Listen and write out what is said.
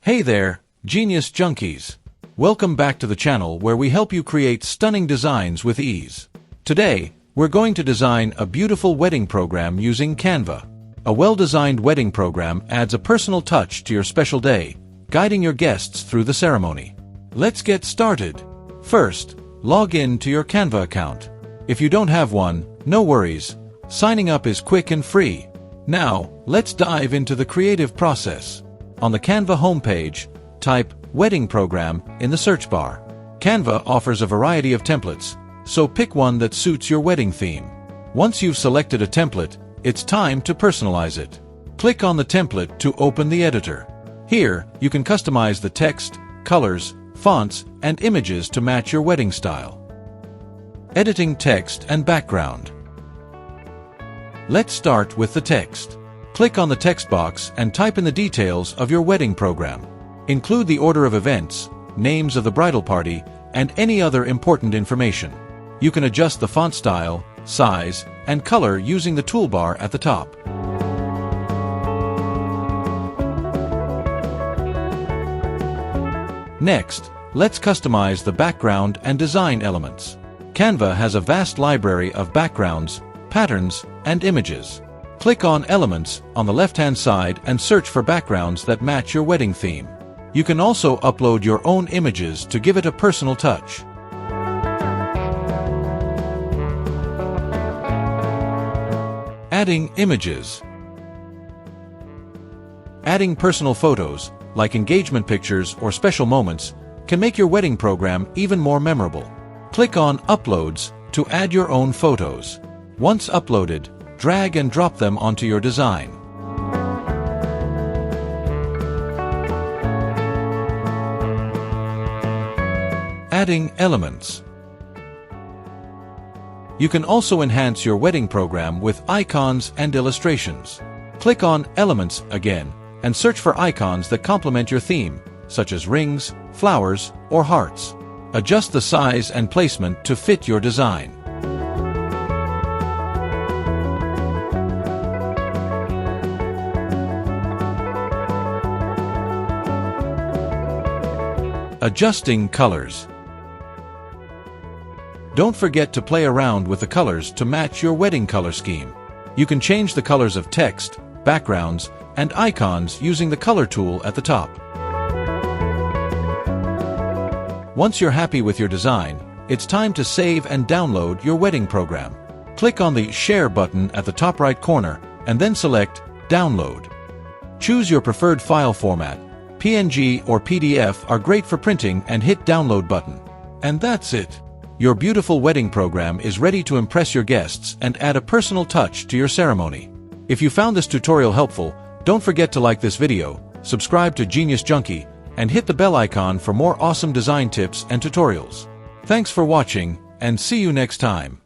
Hey there, Genius Junkies! Welcome back to the channel where we help you create stunning designs with ease. Today, we're going to design a beautiful wedding program using Canva. A well-designed wedding program adds a personal touch to your special day, guiding your guests through the ceremony. Let's get started. First, log in to your Canva account. If you don't have one, no worries. Signing up is quick and free. Now, let's dive into the creative process. On the Canva homepage, type Wedding Program in the search bar. Canva offers a variety of templates, so pick one that suits your wedding theme. Once you've selected a template, it's time to personalize it. Click on the template to open the editor. Here, you can customize the text, colors, fonts, and images to match your wedding style. Editing text and background. Let's start with the text. Click on the text box and type in the details of your wedding program. Include the order of events, names of the bridal party, and any other important information. You can adjust the font style, size, and color using the toolbar at the top. Next, let's customize the background and design elements. Canva has a vast library of backgrounds, patterns, and images. Click on Elements on the left-hand side and search for backgrounds that match your wedding theme. You can also upload your own images to give it a personal touch. Adding images. Adding personal photos, like engagement pictures or special moments, can make your wedding program even more memorable. Click on Uploads to add your own photos. Once uploaded, drag and drop them onto your design. Adding elements. You can also enhance your wedding program with icons and illustrations. Click on Elements again and search for icons that complement your theme, such as rings, flowers, or hearts. Adjust the size and placement to fit your design. Adjusting colors. Don't forget to play around with the colors to match your wedding color scheme. You can change the colors of text, backgrounds, and icons using the color tool at the top. Once you're happy with your design, it's time to save and download your wedding program. Click on the Share button at the top right corner and then select Download. Choose your preferred file format. PNG or PDF are great for printing, and hit Download button. And that's it. Your beautiful wedding program is ready to impress your guests and add a personal touch to your ceremony. If you found this tutorial helpful, don't forget to like this video, subscribe to Genius Junkie, and hit the bell icon for more awesome design tips and tutorials. Thanks for watching, and see you next time.